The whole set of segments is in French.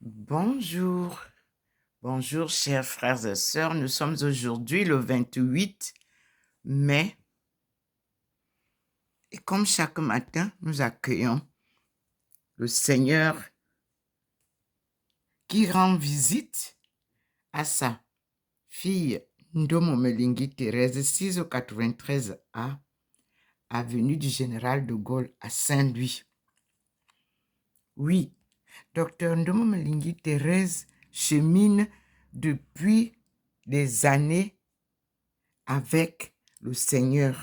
Bonjour, bonjour chers frères et sœurs. Nous sommes aujourd'hui le 28 mai et comme chaque matin, nous accueillons le Seigneur qui rend visite à sa fille Ndomo Melingi Thérèse, 6 au 93A, avenue du Général de Gaulle à Saint-Louis. Oui, Dr Ndomo Melingi Thérèse chemine depuis des années avec le Seigneur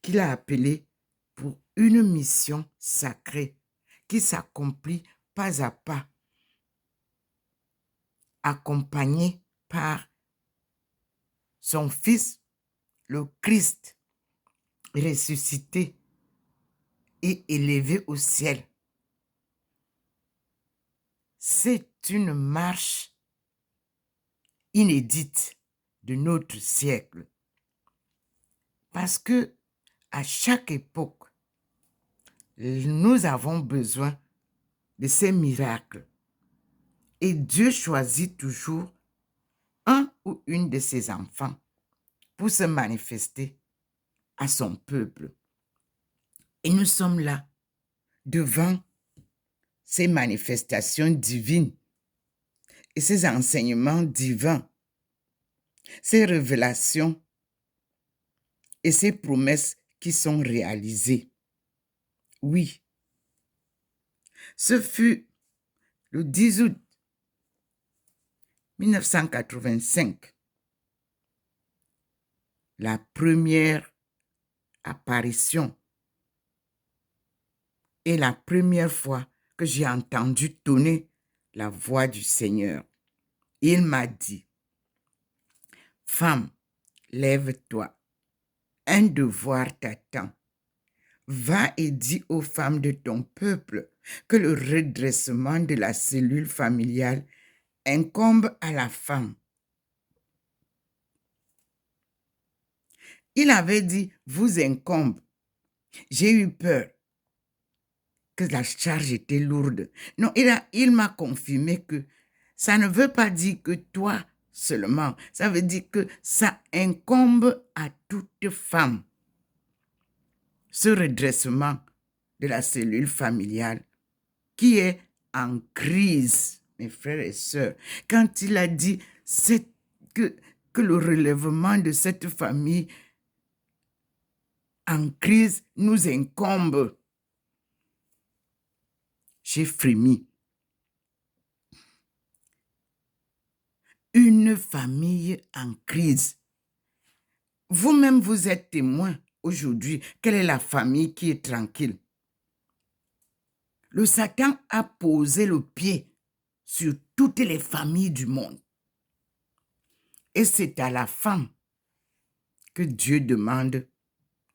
qu'il a appelé pour une mission sacrée qui s'accomplit pas à pas, accompagné par son Fils, le Christ, ressuscité et élevé au ciel. C'est une marche inédite de notre siècle. Parce que à chaque époque, nous avons besoin de ces miracles. Et Dieu choisit toujours un ou une de ses enfants pour se manifester à son peuple. Et nous sommes là, devant ces manifestations divines et ces enseignements divins, ces révélations et ces promesses qui sont réalisées. Oui, ce fut le 10 août 1985, la première apparition et la première fois que j'ai entendu tonner la voix du Seigneur. Il m'a dit, « Femme, lève-toi, un devoir t'attend. Va et dis aux femmes de ton peuple que le redressement de la cellule familiale incombe à la femme. » Il avait dit, vous incombe. J'ai eu peur que la charge était lourde. Non, il m'a confirmé que ça ne veut pas dire que toi seulement, ça veut dire que ça incombe à toute femme. Ce redressement de la cellule familiale qui est en crise, mes frères et sœurs. Quand il a dit que le relèvement de cette famille en crise nous incombe, j'ai frémi. Une famille en crise. Vous-même, vous êtes témoin aujourd'hui. Quelle est la famille qui est tranquille? Le Satan a posé le pied sur toutes les familles du monde. Et c'est à la femme que Dieu demande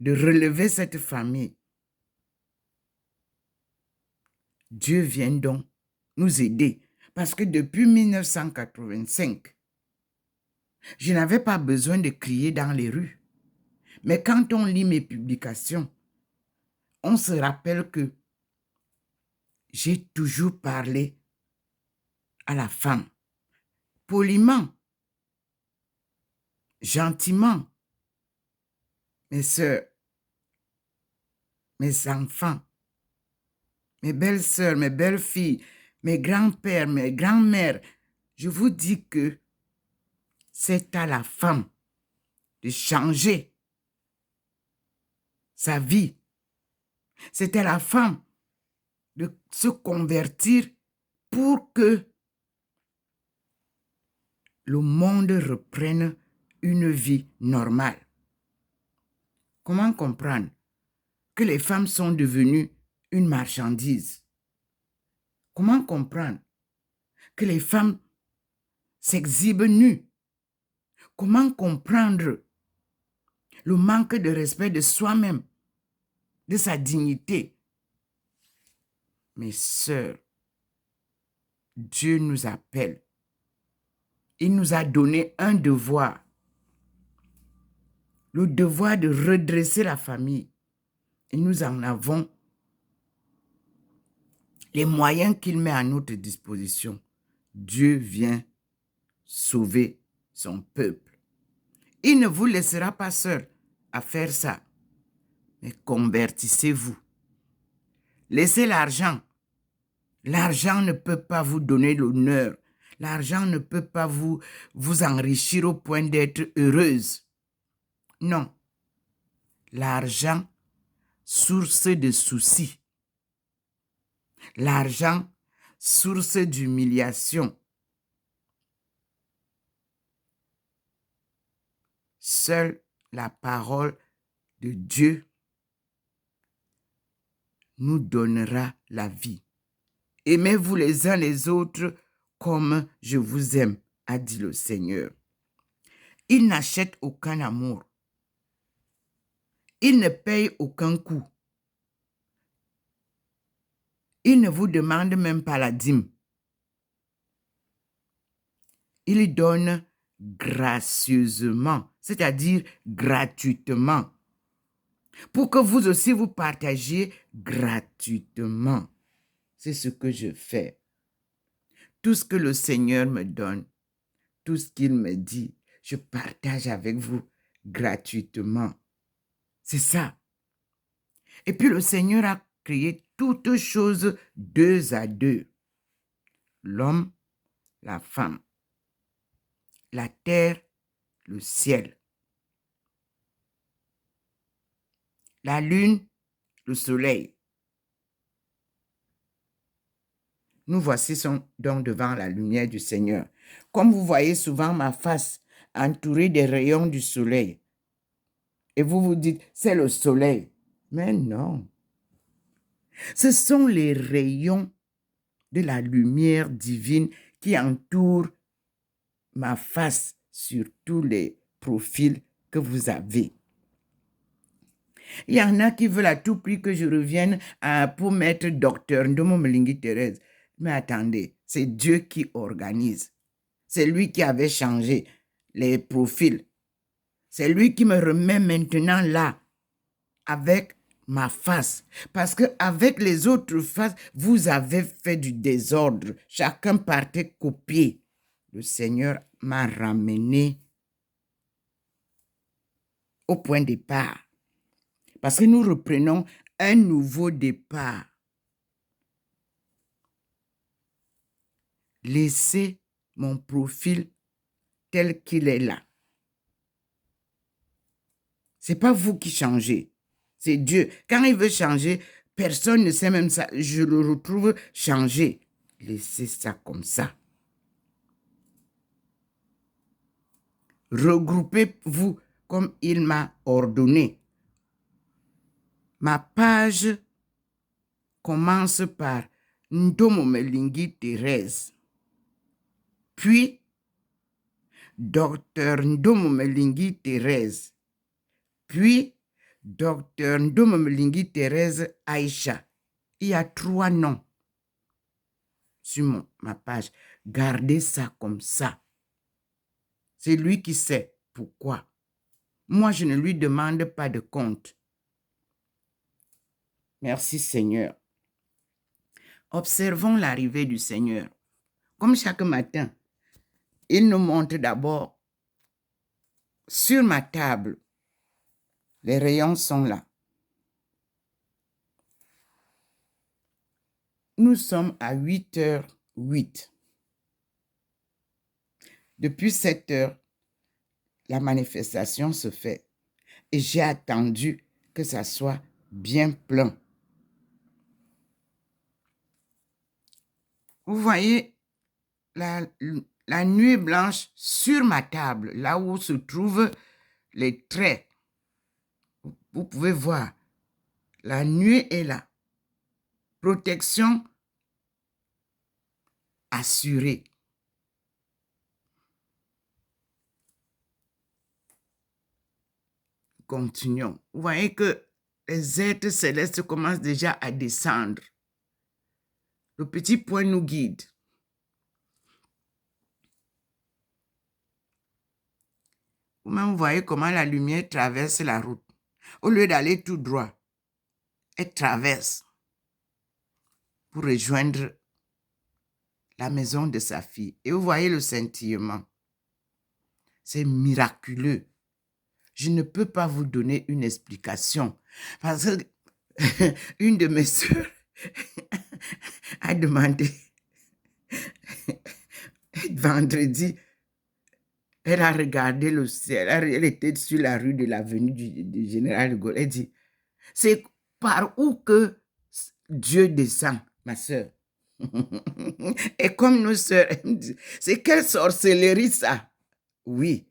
de relever cette famille. Dieu vient donc nous aider. Parce que depuis 1985, je n'avais pas besoin de crier dans les rues. Mais quand on lit mes publications, on se rappelle que j'ai toujours parlé à la femme, poliment, gentiment. Mes sœurs, mes enfants, mes belles-sœurs, mes belles-filles, mes grands-pères, mes grands-mères, je vous dis que c'est à la femme de changer sa vie. C'est à la femme de se convertir pour que le monde reprenne une vie normale. Comment comprendre que les femmes sont devenues une marchandise? Comment comprendre que les femmes s'exhibent nues? Comment comprendre le manque de respect de soi-même, de sa dignité? Mes sœurs, Dieu nous appelle. Il nous a donné un devoir. Le devoir de redresser la famille. Et nous en avons les moyens qu'il met à notre disposition, Dieu vient sauver son peuple. Il ne vous laissera pas seul à faire ça. Mais convertissez-vous. Laissez l'argent. L'argent ne peut pas vous donner l'honneur. L'argent ne peut pas vous enrichir au point d'être heureuse. Non. L'argent, source de soucis. L'argent, source d'humiliation. Seule la parole de Dieu nous donnera la vie. Aimez-vous les uns les autres comme je vous aime, a dit le Seigneur. Il n'achète aucun amour. Il ne paye aucun coût. Il ne vous demande même pas la dîme. Il donne gracieusement, c'est-à-dire gratuitement, pour que vous aussi vous partagiez gratuitement. C'est ce que je fais. Tout ce que le Seigneur me donne, tout ce qu'il me dit, je partage avec vous gratuitement. C'est ça. Et puis le Seigneur a créé toutes choses deux à deux. L'homme, la femme, la terre, le ciel, la lune, le soleil. Nous voici donc devant la lumière du Seigneur. Comme vous voyez souvent ma face entourée des rayons du soleil. Et vous vous dites, c'est le soleil. Mais non. Ce sont les rayons de la lumière divine qui entourent ma face sur tous les profils que vous avez. Il y en a qui veulent à tout prix que je revienne pour mettre docteur Ndomo Mlingi Thérèse. Mais attendez, c'est Dieu qui organise. C'est lui qui avait changé les profils. C'est lui qui me remet maintenant là, avec ma face. Parce qu'avec les autres faces, vous avez fait du désordre. Chacun partait copier. Le Seigneur m'a ramené au point de départ. Parce que nous reprenons un nouveau départ. Laissez mon profil tel qu'il est là. Ce n'est pas vous qui changez, c'est Dieu. Quand il veut changer, personne ne sait même ça. Je le retrouve changé. Laissez ça comme ça. Regroupez-vous comme il m'a ordonné. Ma page commence par Ndomo Mlingi Thérèse. Puis, Docteur Ndomo Mlingi Thérèse. Puis, Docteur Ndomo Mlingi Thérèse Aïcha. Il y a 3 noms sur ma page. Gardez ça comme ça. C'est lui qui sait pourquoi. Moi, je ne lui demande pas de compte. Merci Seigneur. Observons l'arrivée du Seigneur. Comme chaque matin, il nous montre d'abord sur ma table. Les rayons sont là. Nous sommes à 8h08. Depuis 7h, la manifestation se fait. Et j'ai attendu que ça soit bien plein. Vous voyez la nuée blanche sur ma table, là où se trouvent les traits. Vous pouvez voir, la nuée est là. Protection assurée. Continuons. Vous voyez que les êtres célestes commencent déjà à descendre. Le petit point nous guide. Vous-même, vous voyez comment la lumière traverse la route. Au lieu d'aller tout droit, elle traverse pour rejoindre la maison de sa fille. Et vous voyez le scintillement. C'est miraculeux. Je ne peux pas vous donner une explication. Parce que une de mes sœurs a demandé, vendredi, elle a regardé le ciel. Elle était sur la rue de l'avenue du Général de Gaulle. Elle dit, c'est par où que Dieu descend, ma sœur? Et comme nos sœurs, c'est quelle sorcellerie ça? Oui,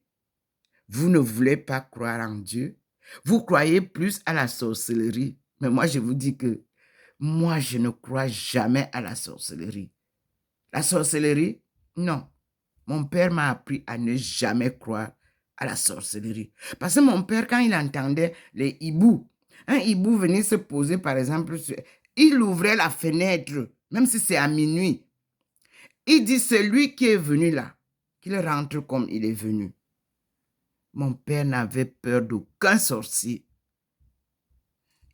vous ne voulez pas croire en Dieu. Vous croyez plus à la sorcellerie. Mais moi, je vous dis que moi, je ne crois jamais à la sorcellerie. La sorcellerie, non. Mon père m'a appris à ne jamais croire à la sorcellerie. Parce que mon père, quand il entendait les hiboux, un hibou venait se poser, par exemple, il ouvrait la fenêtre, même si c'est à minuit. Il dit, celui qui est venu là, qu'il rentre comme il est venu. Mon père n'avait peur d'aucun sorcier.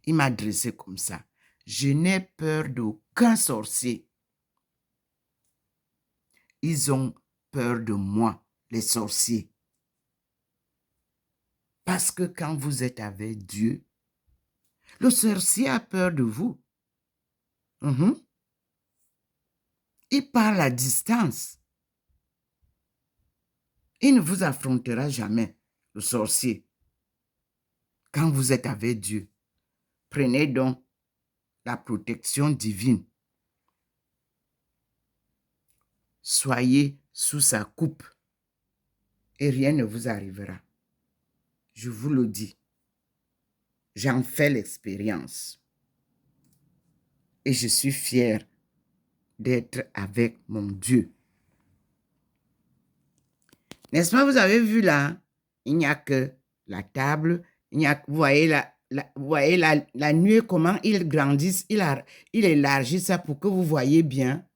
Il m'a dressé comme ça. Je n'ai peur d'aucun sorcier. Ils ont peur de moi, les sorciers. Parce que quand vous êtes avec Dieu, le sorcier a peur de vous. Il parle à distance. Il ne vous affrontera jamais, le sorcier. Quand vous êtes avec Dieu, prenez donc la protection divine. Soyez sous sa coupe et rien ne vous arrivera. Je vous le dis. J'en fais l'expérience. Et je suis fier d'être avec mon Dieu. N'est-ce pas, vous avez vu là, il n'y a que la table, vous voyez la nuée, comment il grandit, il élargit ça pour que vous voyez bien.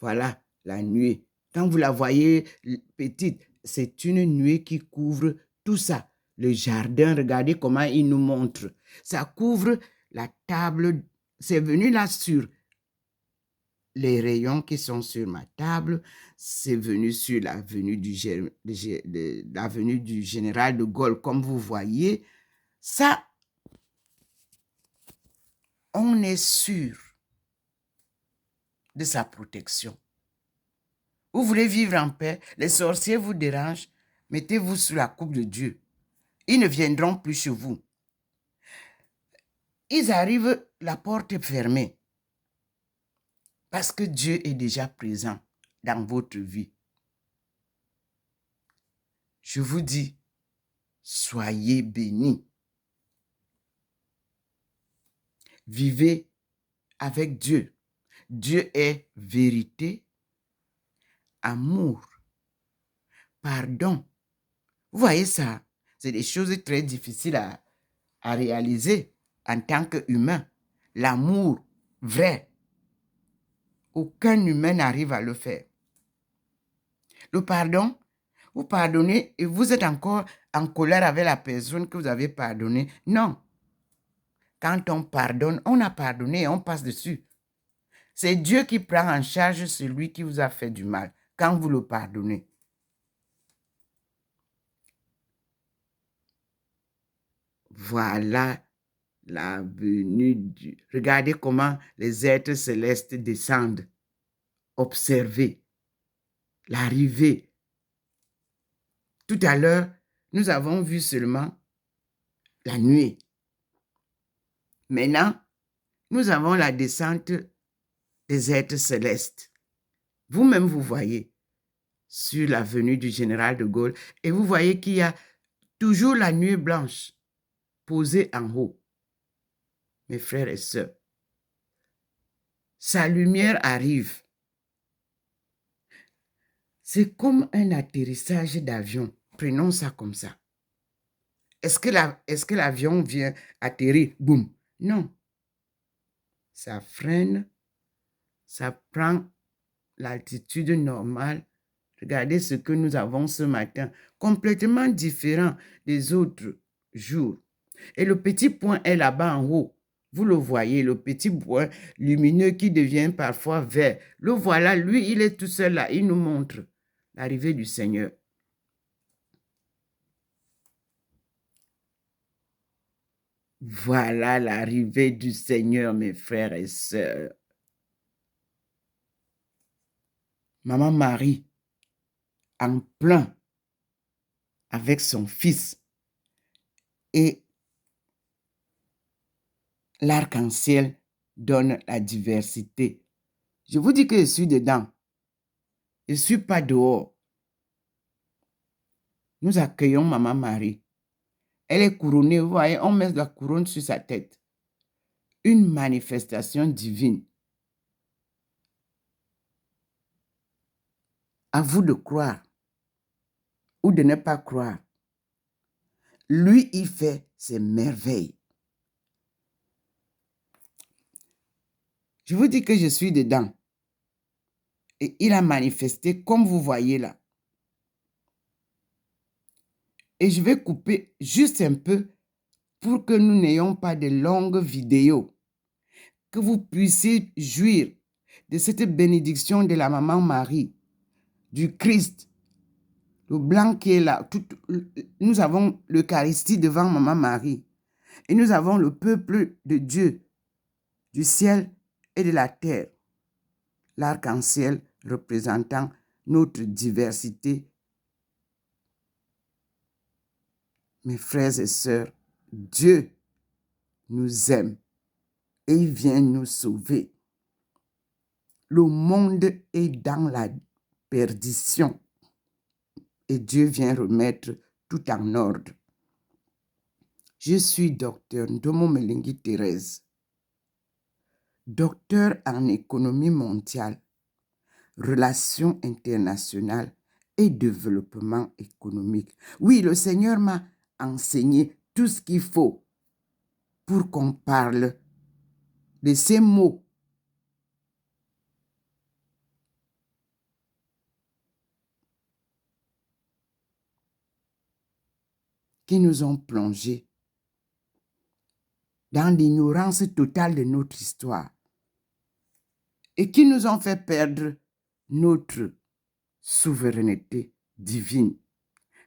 Voilà, la nuée. Quand vous la voyez petite, c'est une nuée qui couvre tout ça. Le jardin, regardez comment il nous montre. Ça couvre la table. C'est venu là sur les rayons qui sont sur ma table. C'est venu sur l'avenue du Général de Gaulle, comme vous voyez. Ça, on est sûr de sa protection. Vous voulez vivre en paix, les sorciers vous dérangent, mettez-vous sous la coupe de Dieu. Ils ne viendront plus chez vous. Ils arrivent, la porte est fermée. Parce que Dieu est déjà présent dans votre vie. Je vous dis, soyez bénis. Vivez avec Dieu. Dieu est vérité, amour, pardon. Vous voyez ça? C'est des choses très difficiles à réaliser en tant qu'humain. L'amour vrai. Aucun humain n'arrive à le faire. Le pardon, vous pardonnez et vous êtes encore en colère avec la personne que vous avez pardonnée. Non. Quand on pardonne, on a pardonné et on passe dessus. C'est Dieu qui prend en charge celui qui vous a fait du mal quand vous le pardonnez. Voilà la venue du... Regardez comment les êtres célestes descendent. Observez l'arrivée. Tout à l'heure, nous avons vu seulement la nuée. Maintenant, nous avons la descente des êtres célestes. Vous-même, vous voyez sur l'avenue du Général de Gaulle et vous voyez qu'il y a toujours la nuée blanche posée en haut. Mes frères et sœurs, sa lumière arrive. C'est comme un atterrissage d'avion. Prenons ça comme ça. Est-ce que l'avion vient atterrir? Boum. Non. Ça freine. Ça prend l'altitude normale. Regardez ce que nous avons ce matin. Complètement différent des autres jours. Et le petit point est là-bas en haut. Vous le voyez, le petit point lumineux qui devient parfois vert. Le voilà, lui, il est tout seul là. Il nous montre l'arrivée du Seigneur. Voilà l'arrivée du Seigneur, mes frères et sœurs. Maman Marie, en plein avec son fils, et l'arc-en-ciel donne la diversité. Je vous dis que je suis dedans. Je ne suis pas dehors. Nous accueillons Maman Marie. Elle est couronnée, vous voyez, on met la couronne sur sa tête. Une manifestation divine. À vous de croire ou de ne pas croire. Lui, il fait ses merveilles. Je vous dis que je suis dedans. Et il a manifesté comme vous voyez là. Et je vais couper juste un peu pour que nous n'ayons pas de longues vidéos. Que vous puissiez jouir de cette bénédiction de la maman Marie, du Christ, le blanc qui est là. Nous avons l'Eucharistie devant maman Marie. Et nous avons le peuple de Dieu, du ciel et de la terre. L'arc-en-ciel représentant notre diversité. Mes frères et sœurs, Dieu nous aime et il vient nous sauver. Le monde est dans la perdition et Dieu vient remettre tout en ordre. Je suis docteur Ndomo Melengi Thérèse, docteur en économie mondiale, relations internationales et développement économique. Oui, le Seigneur m'a enseigné tout ce qu'il faut pour qu'on parle de ces mots qui nous ont plongés dans l'ignorance totale de notre histoire et qui nous ont fait perdre notre souveraineté divine,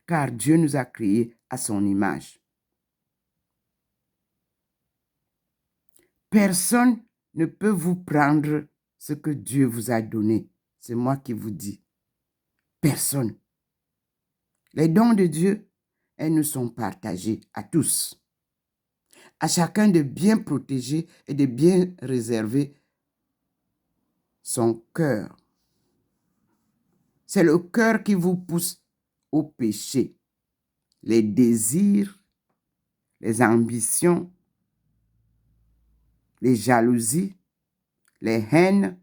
car Dieu nous a créés à son image. Personne ne peut vous prendre ce que Dieu vous a donné. C'est moi qui vous dis. Personne. Les dons de Dieu, elles nous sont partagés à tous. À chacun de bien protéger et de bien réserver son cœur. C'est le cœur qui vous pousse au péché. Les désirs, les ambitions, les jalousies, les haines,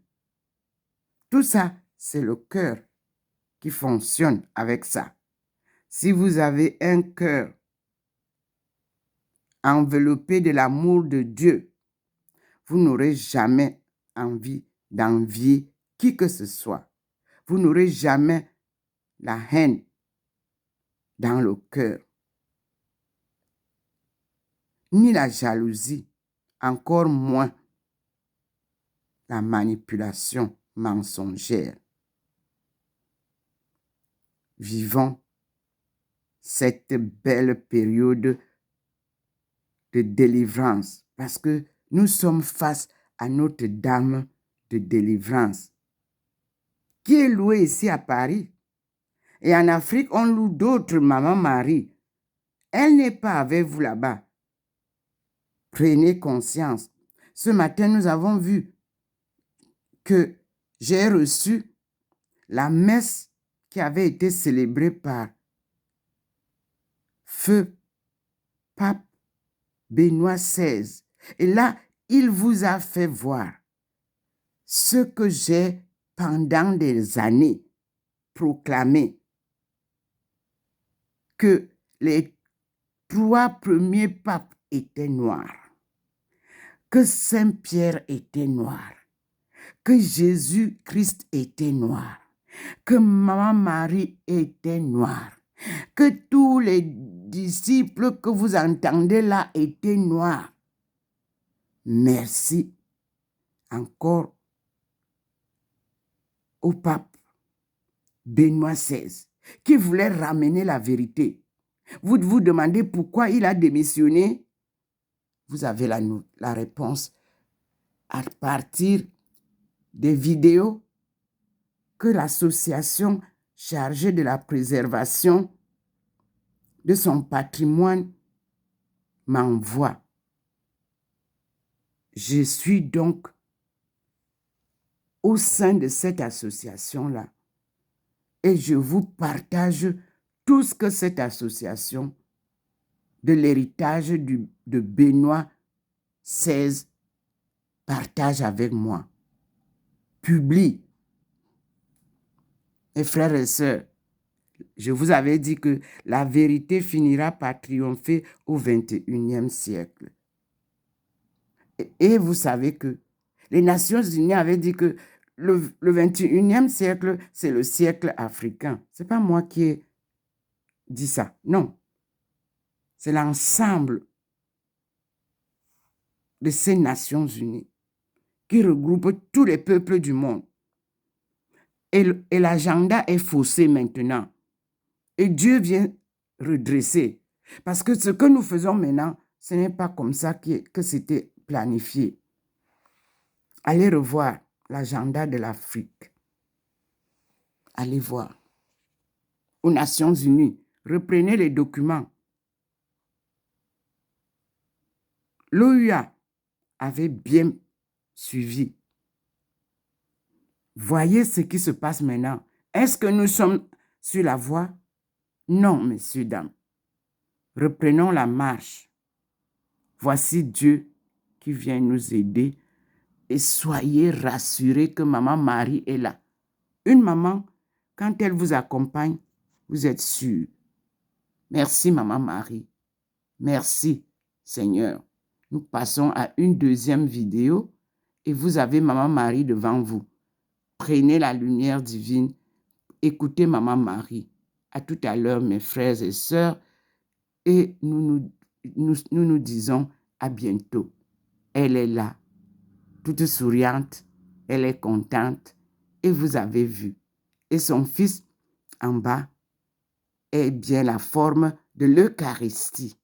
tout ça, c'est le cœur qui fonctionne avec ça. Si vous avez un cœur enveloppé de l'amour de Dieu, vous n'aurez jamais envie d'envier qui que ce soit. Vous n'aurez jamais la haine dans le cœur, ni la jalousie, encore moins la manipulation mensongère. Vivons cette belle période de délivrance parce que nous sommes face à notre Dame de délivrance qui est louée ici à Paris. Et en Afrique, on loue d'autres Maman Marie. Elle n'est pas avec vous là-bas. Prenez conscience. Ce matin, nous avons vu que j'ai reçu la messe qui avait été célébrée par Feu Pape Benoît XVI. Et là, il vous a fait voir ce que j'ai pendant des années proclamé, que les 3 premiers papes étaient noirs, que Saint-Pierre était noir, que Jésus-Christ était noir, que Maman Marie était noire, que tous les disciples que vous entendez là étaient noirs. merci encore au pape Benoît XVI, qui voulait ramener la vérité. Vous vous demandez pourquoi il a démissionné. Vous avez la réponse à partir des vidéos que l'association chargée de la préservation de son patrimoine m'envoie. Je suis donc au sein de cette association-là et je vous partage tout ce que cette association de l'héritage de Benoît XVI partage avec moi. Publie. Mes frères et sœurs, je vous avais dit que la vérité finira par triompher au XXIe siècle. Et vous savez que les Nations Unies avaient dit que le XXIe siècle, c'est le siècle africain. Ce n'est pas moi qui ai dit ça. Non. C'est l'ensemble de ces Nations Unies qui regroupent tous les peuples du monde. Et l'agenda est faussé maintenant. Et Dieu vient redresser. Parce que ce que nous faisons maintenant, ce n'est pas comme ça que c'était planifié. Allez revoir l'agenda de l'Afrique. Allez voir. Aux Nations Unies, reprenez les documents. L'OUA avait bien suivi. Voyez ce qui se passe maintenant. Est-ce que nous sommes sur la voie? Non, messieurs, dames. Reprenons la marche. Voici Dieu qui vient nous aider. Et soyez rassurés que Maman Marie est là. Une maman, quand elle vous accompagne, vous êtes sûr. Merci, Maman Marie. Merci, Seigneur. Nous passons à une deuxième vidéo et vous avez Maman Marie devant vous. Prenez la lumière divine. Écoutez Maman Marie. À tout à l'heure, mes frères et sœurs. Et nous disons à bientôt. Elle est là, toute souriante. Elle est contente. Et vous avez vu. Et son fils, en bas, est bien la forme de l'Eucharistie.